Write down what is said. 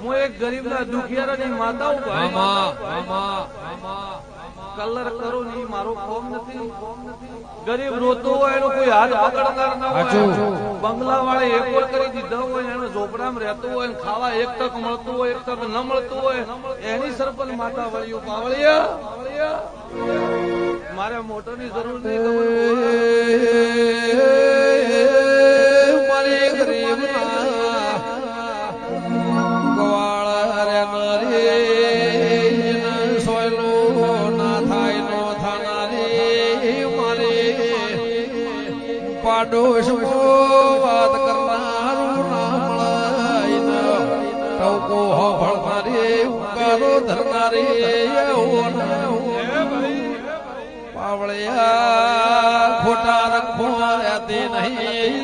હું એક ગરીબના દુખિયારાની માતા હું ભાઈ કલર કરો ની મારો કોમ નથી ગરીબ રોતો હોય એનો કોઈ હાથ પકડનાર ના હોય બંગલા વાળે એકોર કરી દીધા હોય એનો ઝોપડામાં રહેતો હોય ખાવા એક તક મળતું હોય એક તક ન મળતું હોય એની સરપંચ માતા વળ્યું પાવળિયા મારે મોટરની જરૂર નહીં મારે ગરીબ ગવાળા રે નરે સોયલો ના થાય નો થાના રે મારે પાડોશ વાત કરનારું ના મળાય ટોકો ભળતા રે ઉકારો ધરનાર રે પાવળિયા ખોટા રખો રહેતી નહીં